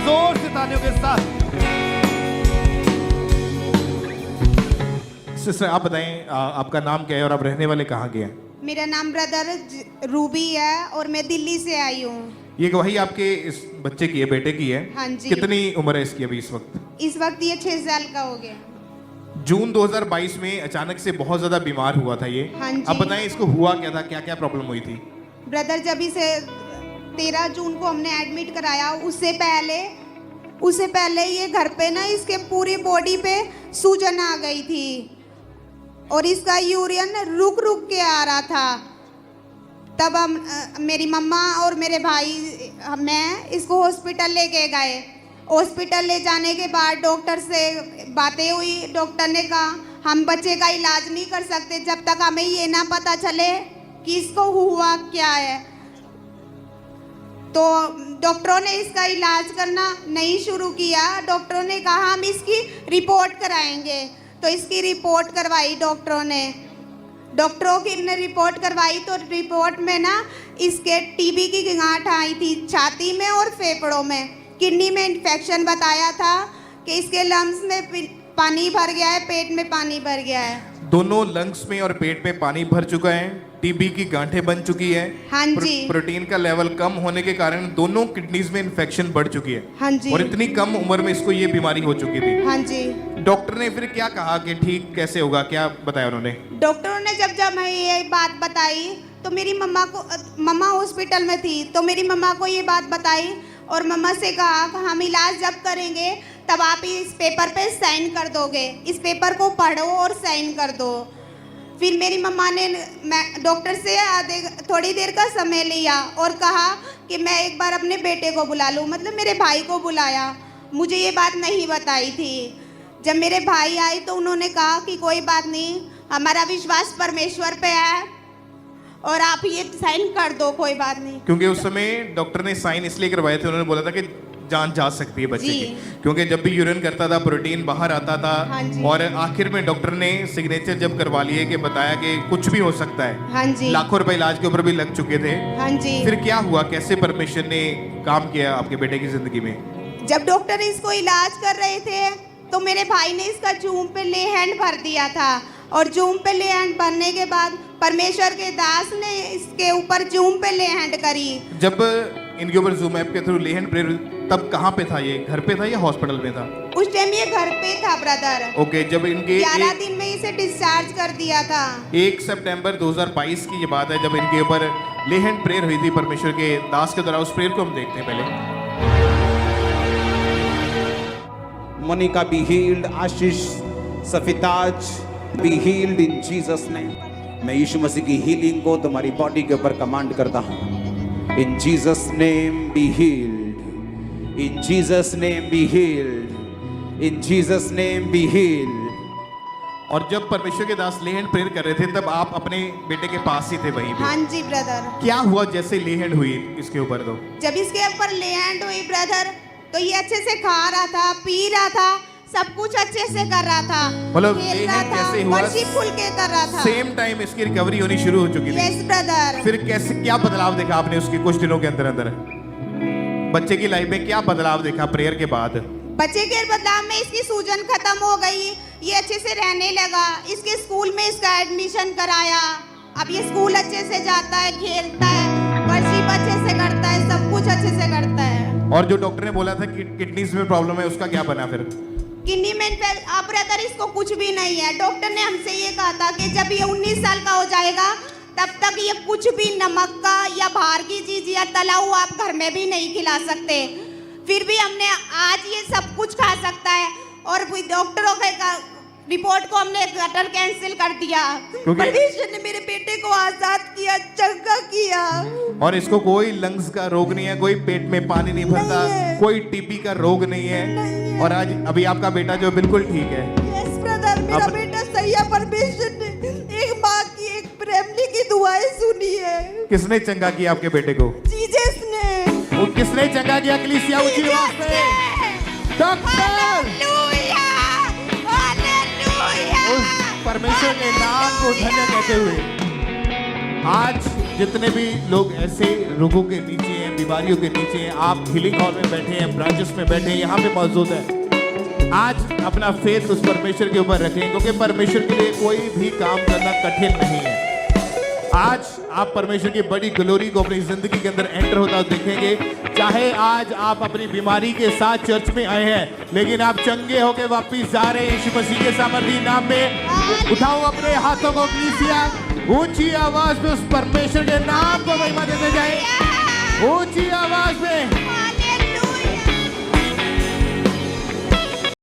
जोर से तालियों के साथ। सिस्टर आप बताएं आपका नाम क्या है और आप रहने वाले कहाँ के हैं? मेरा नाम ब्रदर रूबी है और मैं दिल्ली से आई हूँ। ये गवाही आपके इस बच्चे की है, बेटे की है? हाँ जी। कितनी उम्र है इसकी अभी इस वक्त? इस वक्त ये 6 साल का हो गया। जून 2022 में अचानक से बहुत ज्यादा बीमार हुआ था ये। हाँ जी। अब बताएं इसको हुआ क्या था, क्या क्या प्रॉब्लम हुई थी? ब्रदर जब इसे 13 जून को हमने एडमिट कराया, उससे पहले ये घर पे ना इसके पूरी बॉडी पे सूजन आ गई थी और इसका यूरिन रुक रुक के आ रहा था। तब हम मेरी मम्मा और मेरे भाई मैं इसको हॉस्पिटल लेके गए। हॉस्पिटल ले जाने के बाद डॉक्टर से बातें हुई। डॉक्टर ने कहा हम बच्चे का इलाज नहीं कर सकते जब तक हमें ये ना पता चले कि इसको हुआ क्या है। तो डॉक्टरों ने इसका इलाज करना नहीं शुरू किया। डॉक्टरों ने कहा हम इसकी रिपोर्ट कराएंगे, तो इसकी रिपोर्ट करवाई डॉक्टरों ने। डॉक्टरों की ने रिपोर्ट करवाई तो रिपोर्ट में ना इसके टीबी की गांठ आई थी छाती में और फेफड़ों में। किडनी में इन्फेक्शन बताया था कि इसके लंग्स में पानी भर गया है, पेट में पानी भर गया है। दोनों लंग्स में और पेट में पानी भर चुका है, टीबी की गांठें बन चुकी है। हाँ जी। प्रोटीन का लेवल कम होने के कारण दोनों किडनीज में इन्फेक्शन बढ़ चुकी है। हाँ जी। और इतनी कम उम्र में इसको ये बीमारी हो चुकी थी। हाँ जी। डॉक्टर ने फिर क्या कहा कि ठीक कैसे होगा, क्या बताया उन्होंने? डॉक्टरों ने जब हमें ये बात बताई तो मेरी मम्मा हॉस्पिटल में थी, तो मेरी मम्मा को ये बात बताई और मम्मा से कहा कि हम इलाज जब करेंगे तब आप इस पेपर पे साइन कर दोगे, इस पेपर को पढ़ो और साइन कर दो। फिर मेरी मम्मा ने डॉक्टर से थोड़ी देर का समय लिया और कहा कि मैं एक बार अपने बेटे को बुला लूँ, मतलब मेरे भाई को बुलाया। मुझे ये बात नहीं बताई थी। जब मेरे भाई आए तो उन्होंने कहा कि कोई बात नहीं, हमारा विश्वास परमेश्वर पे है और आप ये साइन कर दो, कोई बात नहीं। क्योंकि उस समय डॉक्टर ने साइन इसलिए करवाए थे, उन्होंने बोला था कि जान जा सकती है बच्चे की, क्योंकि जब भी यूरिन करता था प्रोटीन बाहर आता था। हाँ जी। और आखिर में डॉक्टर ने सिग्नेचर जब करवा लिए कि बताया कि कुछ भी हो सकता है। हाँ जी। लाखों रुपए इलाज के ऊपर भी लग चुके थे। हाँ जी। फिर क्या हुआ, कैसे परमेश्वर ने काम किया आपके बेटे की जिंदगी में? जब डॉक्टर इसको इलाज कर रहे थे तो मेरे भाई ने इसका जूम पे ले हैंड भर दिया था और जूम पे ले हैंड भरने के बाद परमेश्वर के दास ने इसके ऊपर जूम पे ले हैंड करी। जब इनके ऊपर जूम ऐप के थ्रू ले हैंड प्रेयर, तब कहाँ पे था ये? घर पे था या हॉस्पिटल में था? उस टाइम ये घर पे था ब्रदर। ओके। जब इनके 11 दिन में इसे डिस्चार्ज कर दिया था। 1 सितंबर 2022 की ये बात है जब इनके ऊपर ले हैंड प्रेयर हुई थी परमेश्वर के दास के द्वारा। उस प्रेयर को हम देखते हैं पहले। Monica be healed, Ashish Safitaj be healed in Jesus name. मैं यीशु मसीह की हीलिंग को तुम्हारी बॉडी के ऊपर कमांड करता हूँ। In Jesus name be healed. In Jesus name be healed. In Jesus name be healed. और जब परमेश्वर के दास ले हैंड प्रेयर कर रहे थे तब आप अपने बेटे के पास ही थे वहीं पे। हाँ जी ब्रदर। क्या हुआ जैसे ले हैंड हुई इसके ऊपर? तो जब इसके ऊपर ले हैंड हुई ब्रदर तो ये अच्छे से खा रहा था, पी रहा था, सब कुछ अच्छे से कर रहा था, मतलब खेल रहा था, कैसे हुआ? वर्शिपफुल के कर रहा था। सेम टाइम इसकी रिकवरी होनी शुरू हो चुकी थी। Yes brother. फिर कैसे, क्या बदलाव देखा आपने उसके कुछ दिनों के अंदर अंदर? बच्चे की लाइफ में क्या बदलाव देखा प्रेयर के बाद? बच्चे के बदलाव में इसकी सूजन खत्म हो गई, ये अच्छे से रहने लगा। इसके स्कूल में इसका एडमिशन कराया, अब ये स्कूल अच्छे से जाता है, खेलता है, वर्शिप अच्छे से करता है, सब कुछ अच्छे से करता है। और जो डॉक्टर ने बोला था कि किडनीज में प्रॉब्लम है, उसका क्या बना फिर? किडनी में अब ब्रदर इसको कुछ भी नहीं है। डॉक्टर ने हमसे ये कहा था कि जब ये 19 साल का हो जाएगा तब तक ये कुछ भी नमक का या बाहर की चीज या तला हुआ आप घर में भी नहीं खिला सकते। फिर भी हमने आज ये सब कुछ खा सकता है और डॉक्टरों के रिपोर्ट को हमने गटर कैंसिल कर दिया। परमेश्वर ने मेरे बेटे को आजाद किया, चंगा किया। और इसको कोई लंग्स का रोग नहीं है, कोई पेट में पानी नहीं भरता, कोई टीबी का रोग नहीं है। और आज अभी आपका बेटा जो बिल्कुल ठीक है। यस ब्रदर, मेरा बेटा सही है। परमेश्वर ने एक माँ की, एक फैमिली की दुआएं सुनी है। किसने चंगा किया आपके बेटे को? जीसस ने। वो किसने चंगा किया? कलीसिया ऊंची आवाज से। डॉक्टर उस परमेश्वर के नाम को धन्य कहते हुए आज जितने भी लोग ऐसे रोगों के नीचे हैं, बीमारियों के नीचे हैं, आप हीलिंग हॉल में बैठे हैं, ब्रांचेस में बैठे हैं, यहाँ पे मौजूद है। आज अपना फेथ उस परमेश्वर के ऊपर रखें, क्योंकि परमेश्वर के लिए कोई भी काम करना कठिन नहीं है। आज आप परमेश्वर की बड़ी ग्लोरी को अपनी जिंदगी के अंदर एंटर होता हुआ देखेंगे। चाहे आज आप अपनी बीमारी के साथ चर्च में आए हैं, लेकिन आप चंगे होकर वापिस जा रहे हैं यीशु मसीह के सामर्थी नाम में। उठाओ अपने हाथों को कलीसिया, ऊंची आवाज में उस परमेश्वर के नाम को महिमा देते जाए, ऊंची आवाज में।